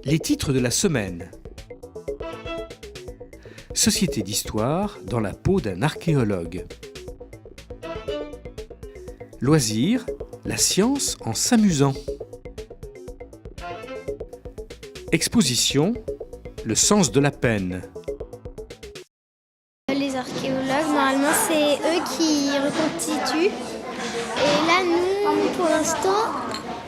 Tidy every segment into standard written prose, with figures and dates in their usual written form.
Les titres de la semaine. Société d'histoire dans la peau d'un archéologue. Loisirs, la science en s'amusant. Exposition, le sens de la peine. Les archéologues, normalement, c'est eux qui reconstituent. Et là, nous, pour l'instant,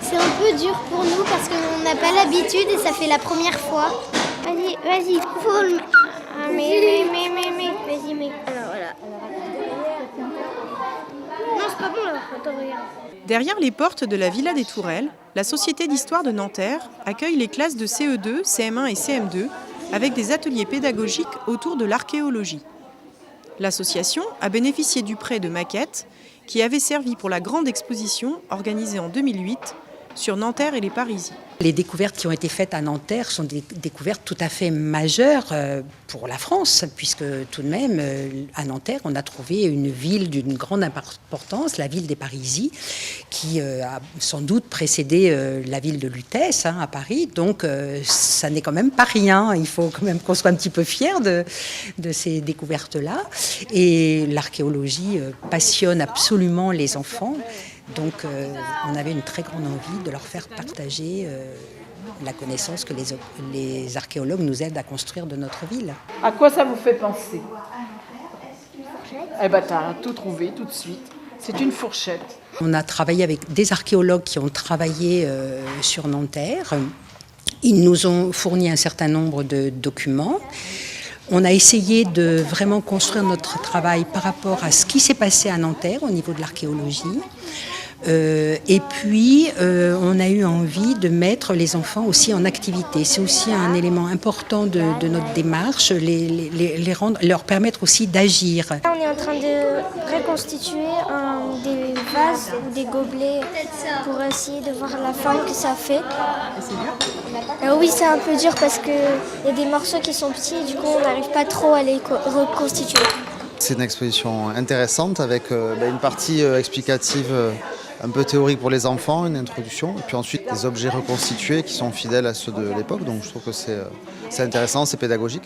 c'est un peu dur pour nous parce qu'on n'a pas l'habitude et ça fait la première fois. Vas-y, faut le... Ah, mais. Vas-y, mais. Alors, voilà. Non, c'est pas bon, là. Attends, regarde. Derrière les portes de la Villa des Tourelles, la Société d'histoire de Nanterre accueille les classes de CE2, CM1 et CM2 avec des ateliers pédagogiques autour de l'archéologie. L'association a bénéficié du prêt de maquettes qui avait servi pour la grande exposition organisée en 2008 sur Nanterre et les Parisis. Les découvertes qui ont été faites à Nanterre sont des découvertes tout à fait majeures pour la France, puisque tout de même, à Nanterre, on a trouvé une ville d'une grande importance, la ville des Parisis, qui a sans doute précédé la ville de Lutèce, à Paris. Donc, ça n'est quand même pas rien. Il faut quand même qu'on soit un petit peu fiers de ces découvertes-là. Et l'archéologie passionne absolument les enfants. Donc on avait une très grande envie de leur faire partager la connaissance que les archéologues nous aident à construire de notre ville. À quoi ça vous fait penser? Eh bien, tu as tout trouvé tout de suite. C'est une fourchette. On a travaillé avec des archéologues qui ont travaillé sur Nanterre. Ils nous ont fourni un certain nombre de documents. On a essayé de vraiment construire notre travail par rapport à ce qui s'est passé à Nanterre au niveau de l'archéologie. Et puis, on a eu envie de mettre les enfants aussi en activité. C'est aussi un élément important de notre démarche, leur permettre aussi d'agir. Là, on est en train de reconstituer des vases ou des gobelets pour essayer de voir la forme que ça fait. C'est dur? Oui, c'est un peu dur parce qu'il y a des morceaux qui sont petits et du coup, on n'arrive pas trop à les reconstituer. C'est une exposition intéressante avec une partie explicative un peu théorique pour les enfants, une introduction, et puis ensuite des objets reconstitués qui sont fidèles à ceux de l'époque. Donc je trouve que c'est intéressant, c'est pédagogique.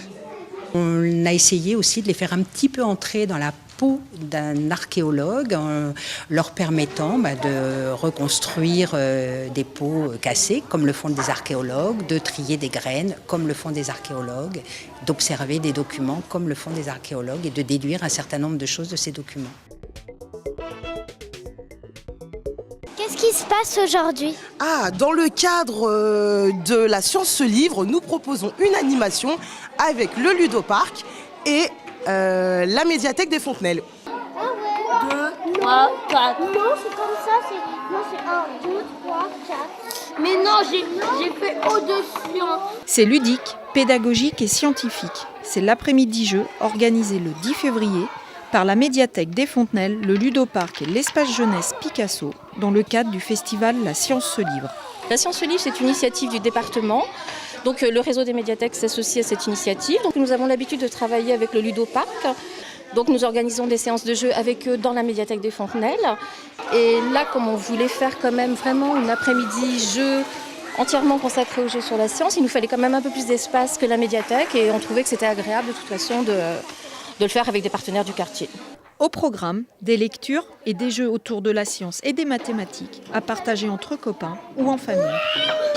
On a essayé aussi de les faire un petit peu entrer dans la peau d'un archéologue en leur permettant de reconstruire des peaux cassées comme le font des archéologues, de trier des graines comme le font des archéologues, d'observer des documents comme le font des archéologues et de déduire un certain nombre de choses de ces documents. Qu'est-ce qui se passe aujourd'hui? Dans le cadre de la Science se livre, nous proposons une animation avec le Ludoparc et la médiathèque des Fontenelles. 2, 3, 4. Non, c'est comme ça. C'est 1, 2, 3, 4. Mais non, j'ai fait au-dessus. C'est ludique, pédagogique et scientifique. C'est l'après-midi-jeu organisé le 10 février par la médiathèque des Fontenelles, le Ludoparc et l'espace jeunesse Picasso, dans le cadre du festival La Science se livre. La Science se livre, c'est une initiative du département. Donc le réseau des médiathèques s'associe à cette initiative. Donc nous avons l'habitude de travailler avec le Ludoparc. Donc nous organisons des séances de jeux avec eux dans la médiathèque des Fontenelles. Et là, comme on voulait faire quand même vraiment une après-midi jeu entièrement consacré aux jeux sur la science, il nous fallait quand même un peu plus d'espace que la médiathèque et on trouvait que c'était agréable de toute façon de le faire avec des partenaires du quartier. Au programme, des lectures et des jeux autour de la science et des mathématiques à partager entre copains ou en famille.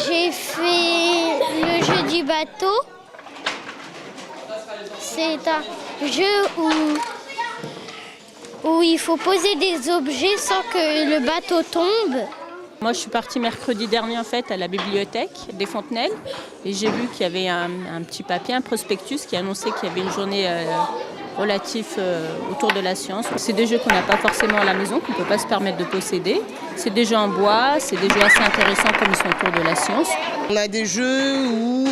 J'ai fait le jeu du bateau. C'est un jeu où il faut poser des objets sans que le bateau tombe. Moi, je suis partie mercredi dernier en fait à la bibliothèque des Fontenelles et j'ai vu qu'il y avait un petit papier, un prospectus qui annonçait qu'il y avait une journée relative autour de la science. C'est des jeux qu'on n'a pas forcément à la maison, qu'on ne peut pas se permettre de posséder. C'est des jeux en bois, c'est des jeux assez intéressants comme ils sont autour de la science. On a des jeux où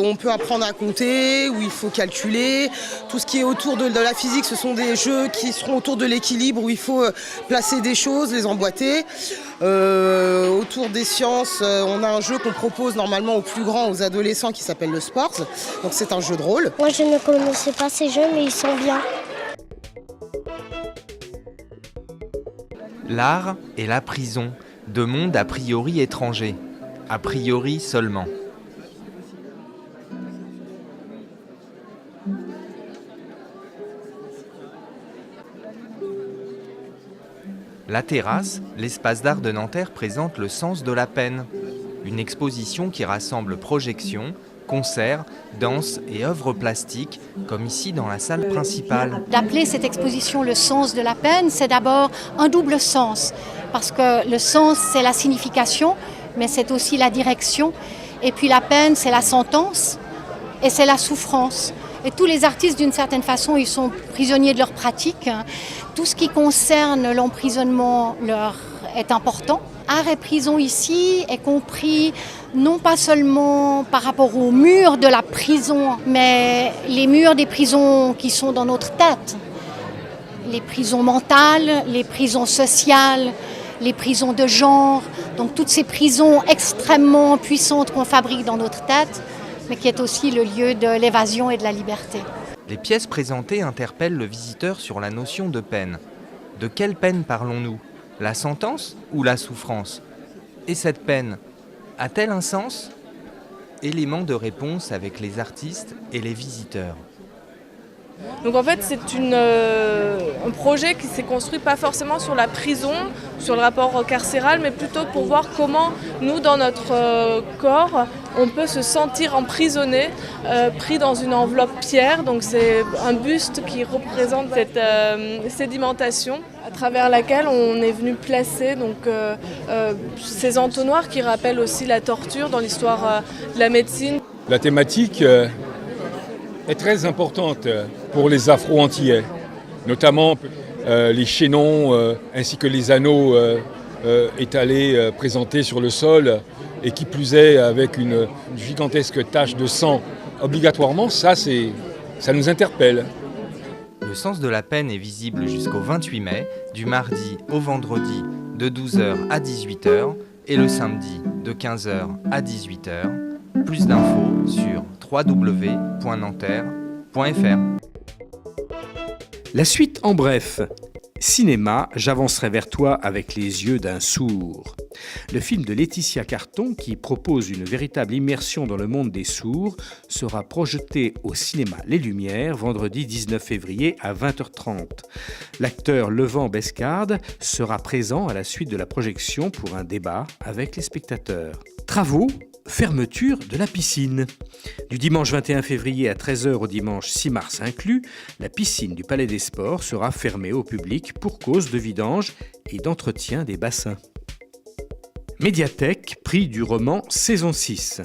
on peut apprendre à compter, où il faut calculer. Tout ce qui est autour de la physique, ce sont des jeux qui seront autour de l'équilibre, où il faut placer des choses, les emboîter. Autour des sciences, on a un jeu qu'on propose normalement aux plus grands, aux adolescents, qui s'appelle le Sports. Donc c'est un jeu de rôle. Moi je ne connaissais pas ces jeux, mais ils sont bien. L'art est la prison de mondes a priori étrangers, a priori seulement. La terrasse, l'espace d'art de Nanterre présente le sens de la peine. Une exposition qui rassemble projections, concerts, danses et œuvres plastiques, comme ici dans la salle principale. D'appeler cette exposition le sens de la peine, c'est d'abord un double sens. Parce que le sens, c'est la signification, mais c'est aussi la direction. Et puis la peine, c'est la sentence et c'est la souffrance. Et tous les artistes, d'une certaine façon, ils sont prisonniers de leur pratique. Tout ce qui concerne l'emprisonnement leur est important. Art et prison ici est compris non pas seulement par rapport aux murs de la prison, mais les murs des prisons qui sont dans notre tête. Les prisons mentales, les prisons sociales, les prisons de genre. Donc toutes ces prisons extrêmement puissantes qu'on fabrique dans notre tête, mais qui est aussi le lieu de l'évasion et de la liberté. Les pièces présentées interpellent le visiteur sur la notion de peine. De quelle peine parlons-nous ? La sentence ou la souffrance ? Et cette peine, a-t-elle un sens ? Élément de réponse avec les artistes et les visiteurs. Donc en fait c'est un projet qui s'est construit pas forcément sur la prison, sur le rapport carcéral, mais plutôt pour voir comment nous dans notre corps on peut se sentir emprisonné, pris dans une enveloppe pierre. Donc c'est un buste qui représente cette sédimentation à travers laquelle on est venu placer ces entonnoirs qui rappellent aussi la torture dans l'histoire de la médecine. La thématique est très importante pour les Afro-Antillais, notamment les chaînons ainsi que les anneaux étalés, présentés sur le sol, et qui plus est avec une gigantesque tache de sang. Obligatoirement, ça nous interpelle. Le sens de la peine est visible jusqu'au 28 mai, du mardi au vendredi de 12h à 18h et le samedi de 15h à 18h. Plus d'infos sur www.nanterre.fr. La suite en bref. Cinéma, j'avancerai vers toi avec les yeux d'un sourd. Le film de Laetitia Carton, qui propose une véritable immersion dans le monde des sourds, sera projeté au cinéma Les Lumières vendredi 19 février à 20h30. L'acteur Levent Bescarde sera présent à la suite de la projection pour un débat avec les spectateurs. Travaux, fermeture de la piscine. Du dimanche 21 février à 13h au dimanche 6 mars inclus, la piscine du Palais des Sports sera fermée au public pour cause de vidange et d'entretien des bassins. Médiathèque, prix du roman saison 6.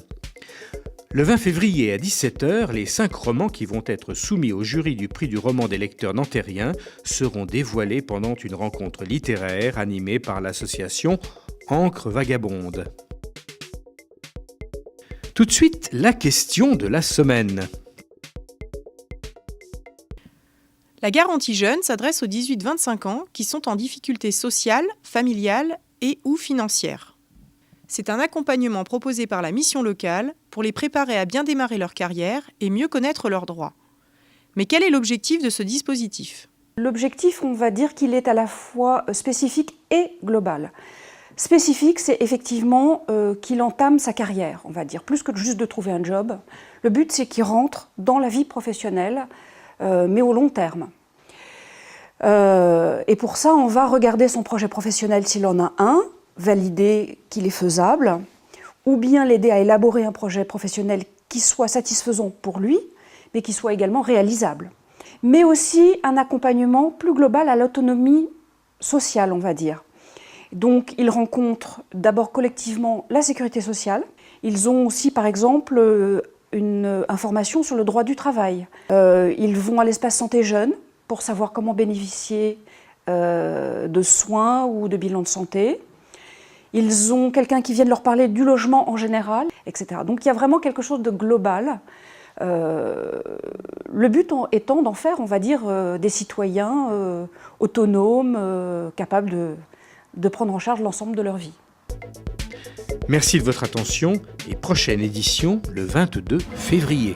Le 20 février à 17h, les 5 romans qui vont être soumis au jury du prix du roman des lecteurs nantériens seront dévoilés pendant une rencontre littéraire animée par l'association Encre Vagabonde. Tout de suite, la question de la semaine. La garantie jeune s'adresse aux 18-25 ans qui sont en difficulté sociale, familiale et ou financière. C'est un accompagnement proposé par la mission locale pour les préparer à bien démarrer leur carrière et mieux connaître leurs droits. Mais quel est l'objectif de ce dispositif ? L'objectif, on va dire qu'il est à la fois spécifique et global. Spécifique, c'est effectivement qu'il entame sa carrière, on va dire, plus que juste de trouver un job. Le but, c'est qu'il rentre dans la vie professionnelle, mais au long terme. Et pour ça, on va regarder son projet professionnel s'il en a un, valider qu'il est faisable, ou bien l'aider à élaborer un projet professionnel qui soit satisfaisant pour lui, mais qui soit également réalisable. Mais aussi un accompagnement plus global à l'autonomie sociale, on va dire. Donc, ils rencontrent d'abord collectivement la sécurité sociale. Ils ont aussi, par exemple, une information sur le droit du travail. Ils vont à l'espace santé jeune pour savoir comment bénéficier de soins ou de bilans de santé. Ils ont quelqu'un qui vienne leur parler du logement en général, etc. Donc, il y a vraiment quelque chose de global. Le but étant d'en faire, on va dire, des citoyens autonomes, capables de prendre en charge l'ensemble de leur vie. Merci de votre attention et prochaine édition le 22 février.